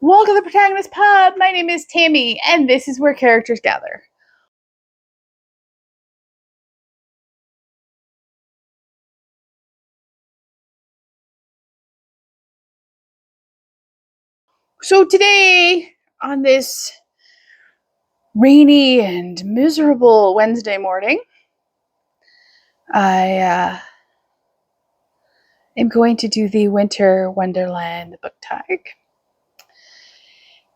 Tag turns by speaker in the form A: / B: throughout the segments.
A: Welcome to the Protagonist Pub. My name is Tammy, and this is where characters gather. So today, on this rainy and miserable Wednesday morning, I am going to do the Winter Wonderland book tag.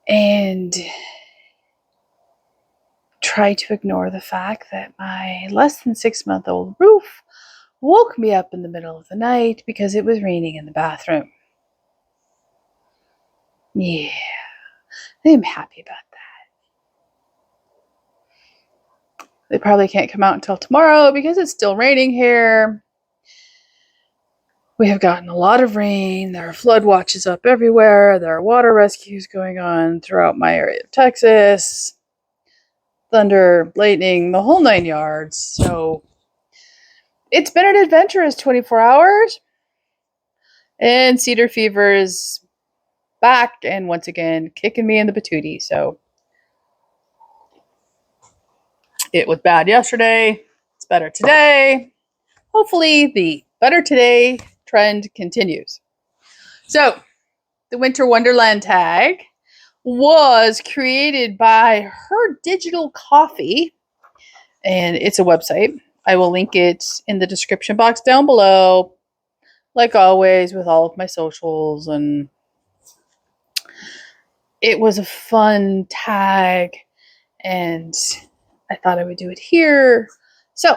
A: And try to ignore the fact that my less than 6-month-old Roof woke me up in the middle of the night because it was raining in the bathroom. Yeah, I'm happy about that. They probably can't come out until tomorrow because it's still raining here. We have gotten a lot of rain. There are flood watches up everywhere. There are water rescues going on throughout my area of Texas. Thunder, lightning, the whole 9 yards. So it's been an adventurous 24 hours. And Cedar Fever is back and once again kicking me in the patootie. So it was bad yesterday. It's better today. Hopefully the better today trend continues. So the Winter Wonderland Tag was created by Her Digital Coffee, and it's a website. I will link it in the description box down below, like always, with all of my socials. And it was a fun tag, and I thought I would do it here. So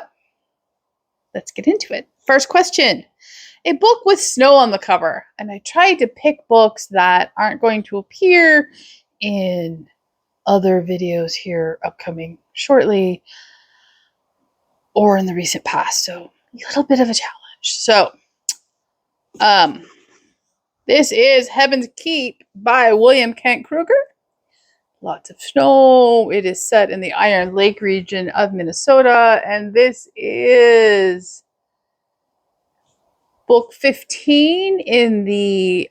A: let's get into it. First question. A book with snow on the cover. And I tried to pick books that aren't going to appear in other videos here upcoming shortly or in the recent past. So a little bit of a challenge. So this is Heaven's Keep by William Kent Kruger. Lots of snow. It is set in the Iron Lake region of Minnesota, and this is book 15 in the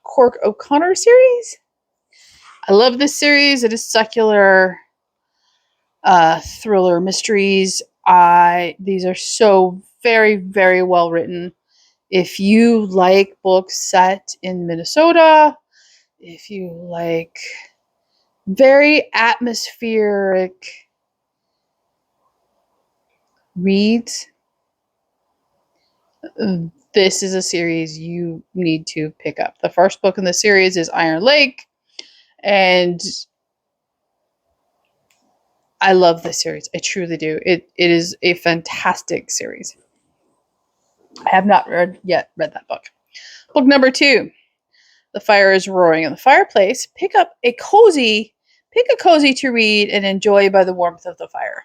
A: Cork O'Connor series. I love this series. It is secular thriller mysteries. These are so very, very well written. If you like books set in Minnesota, if you like very atmospheric reads, this is a series you need to pick up. The first book in the series is Iron Lake, and I love this series. I truly do. It is a fantastic series. I have not read that book. Book number 2, The Fire is Roaring in the Fireplace. Pick a cozy to read and enjoy by the warmth of the fire.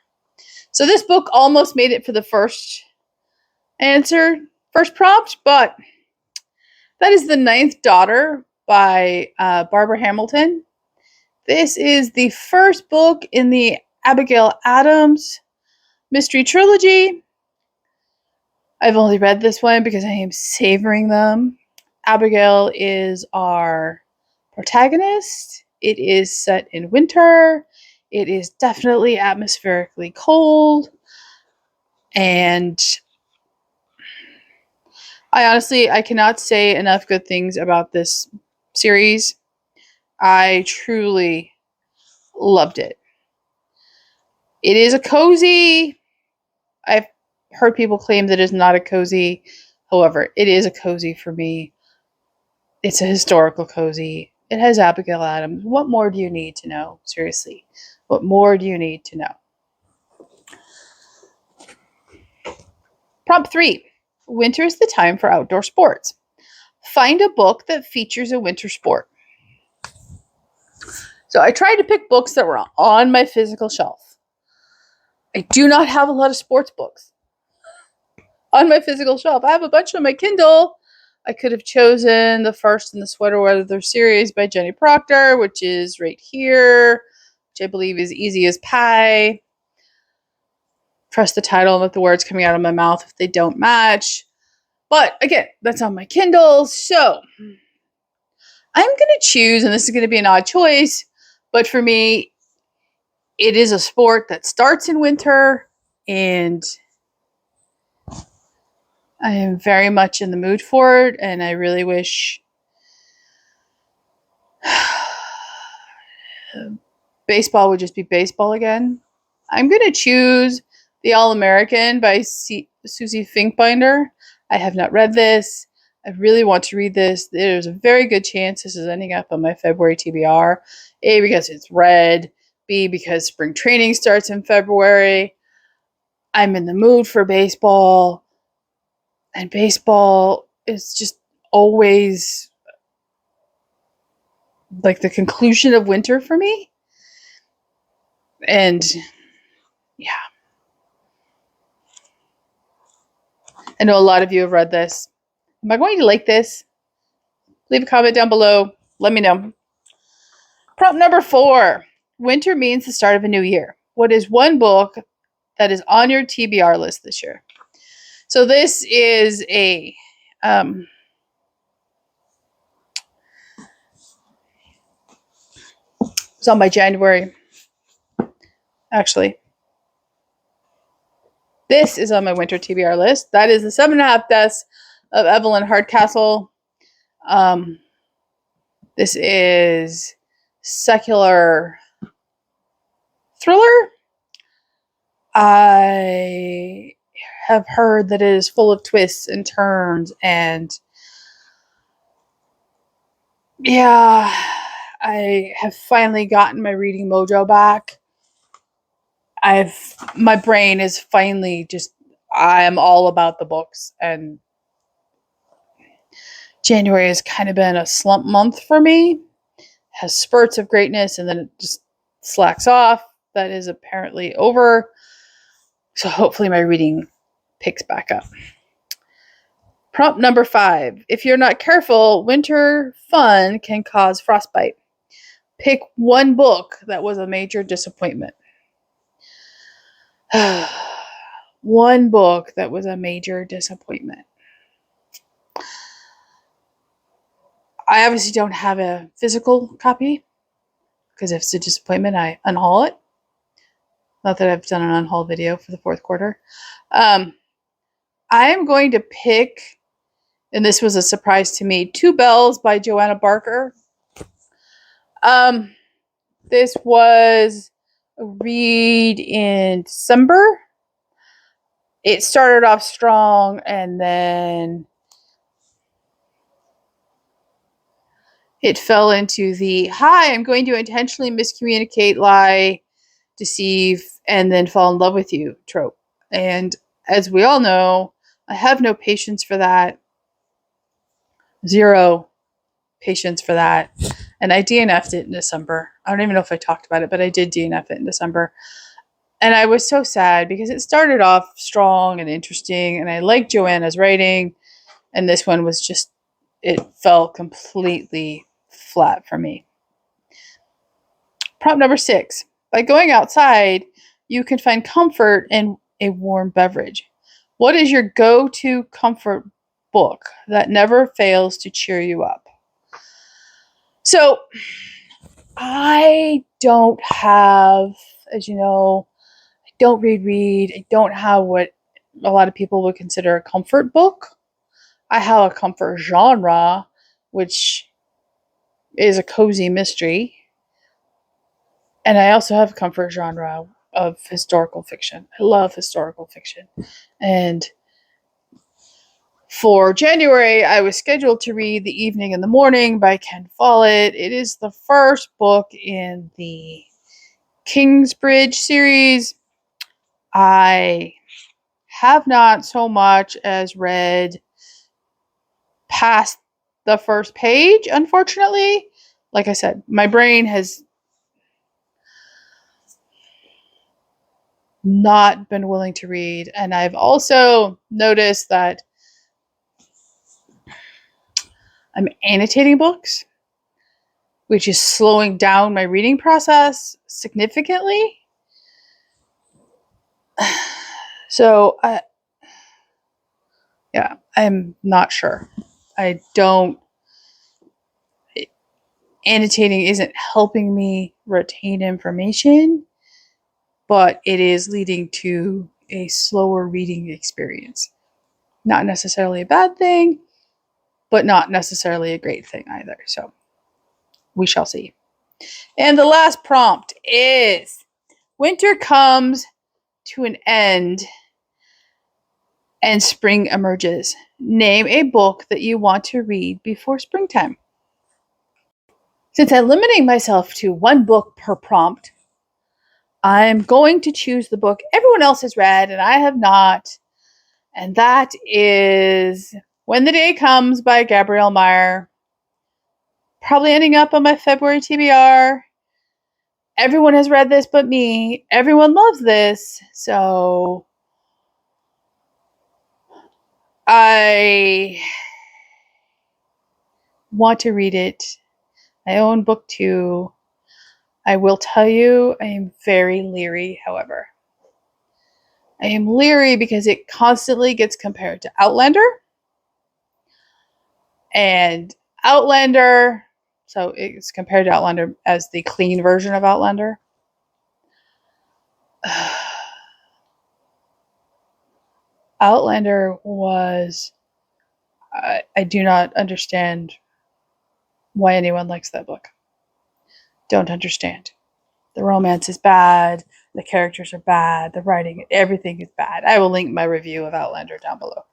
A: So this book almost made it for the first prompt, but that is The Ninth Daughter by Barbara Hamilton. This is the first book in the Abigail Adams mystery trilogy. I've only read this one because I am savoring them. Abigail is our protagonist. It is set in winter. It is definitely atmospherically cold. And I cannot say enough good things about this series. I truly loved it. It is a cozy. I've heard people claim that it's not a cozy. However, it is a cozy for me. It's a historical cozy. It has Abigail Adams. What more do you need to know? Seriously. What more do you need to know? Prompt 3. Winter is the time for outdoor sports. Find a book that features a winter sport. So I tried to pick books that were on my physical shelf. I do not have a lot of sports books on my physical shelf. I have a bunch on my Kindle. I could have chosen the first in the Sweater Weather series by Jenny Proctor, which is right here, which I believe is Easy as Pie. Trust the title and let the words coming out of my mouth if they don't match. But again, that's on my Kindle. So I'm going to choose, and this is going to be an odd choice, but for me, it is a sport that starts in winter, and I am very much in the mood for it, and I really wish baseball would just be baseball again. I'm going to choose The All-American by Susie Finkbinder. I have not read this. I really want to read this. There's a very good chance this is ending up on my February TBR. A, because it's red. B, because spring training starts in February. I'm in the mood for baseball. And baseball is just always like the conclusion of winter for me. And yeah. I know a lot of you have read this. Am I going to like this? Leave a comment down below. Let me know. Prompt number 4. Winter means the start of a new year. What is one book that is on your TBR list this year? So this is a it's on my January. Actually, this is on my winter TBR list. That is The 7.5 Deaths of Evelyn Hardcastle. This is secular thriller. I have heard that it is full of twists and turns, and yeah, I have finally gotten my reading mojo back. My brain is finally just, I am all about the books, and January has kind of been a slump month for me. It has spurts of greatness and then it just slacks off. That is apparently over. So hopefully my reading picks back up. Prompt number 5. If you're not careful, winter fun can cause frostbite. Pick one book that was a major disappointment. One book that was a major disappointment. I obviously don't have a physical copy because if it's a disappointment, I unhaul it. Not that I've done an unhaul video for the fourth quarter. I am going to pick, and this was a surprise to me, Two Bells by Joanna Barker. This was a read in December. It started off strong and then it fell into the, hi, I'm going to intentionally miscommunicate, lie, deceive, and then fall in love with you trope. And as we all know, I have no patience for that. Zero patience for that. And I DNF'd it in December. I don't even know if I talked about it, but I did DNF it in December. And I was so sad because it started off strong and interesting, and I liked Joanna's writing. And this one was just, it fell completely flat for me. Prompt number 6. By going outside, you can find comfort in a warm beverage. What is your go-to comfort book that never fails to cheer you up? So, I don't have, as you know, I don't read. I don't have what a lot of people would consider a comfort book. I have a comfort genre, which is a cozy mystery. And I also have a comfort genre of historical fiction. I love historical fiction. And for January, I was scheduled to read The Evening and the Morning by Ken Follett. It is the first book in the Kingsbridge series. I have not so much as read past the first page, unfortunately. Like I said, my brain has not been willing to read. And I've also noticed that I'm annotating books, which is slowing down my reading process significantly. So, I'm not sure. I don't. annotating isn't helping me retain information, but it is leading to a slower reading experience. Not necessarily a bad thing, but not necessarily a great thing either. So we shall see. And the last prompt is: winter comes to an end and spring emerges. Name a book that you want to read before springtime. Since I'm limiting myself to one book per prompt, I'm going to choose the book everyone else has read and I have not, and that is When the Day Comes by Gabrielle Meyer. Probably ending up on my February TBR. Everyone has read this but me. Everyone loves this, so I want to read it. I own Booktube. I will tell you, I am very leery, however. I am leery because it constantly gets compared to Outlander. And Outlander, so it's compared to Outlander as the clean version of Outlander. Outlander was, I do not understand why anyone likes that book. Don't understand. The romance is bad. The characters are bad. The writing, everything is bad. I will link my review of Outlander down below.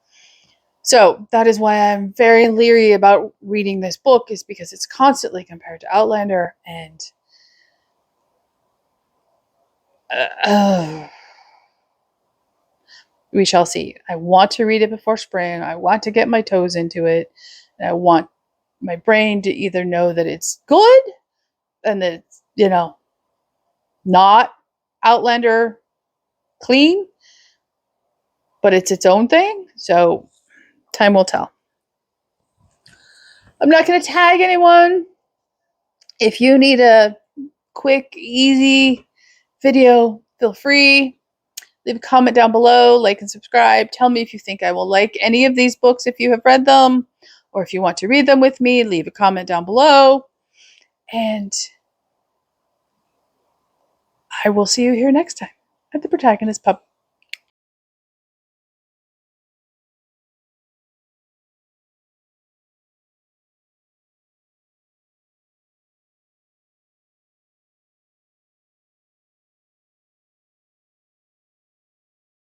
A: So that is why I'm very leery about reading this book, is because it's constantly compared to Outlander, and we shall see. I want to read it before spring. I want to get my toes into it. And I want my brain to either know that it's good and that it's, not Outlander clean, but it's its own thing. So time will tell. I'm not going to tag anyone. If you need a quick, easy video, feel free. Leave a comment down below, like and subscribe. Tell me if you think I will like any of these books if you have read them, or if you want to read them with me, leave a comment down below. And I will see you here next time at the Protagonist Pub.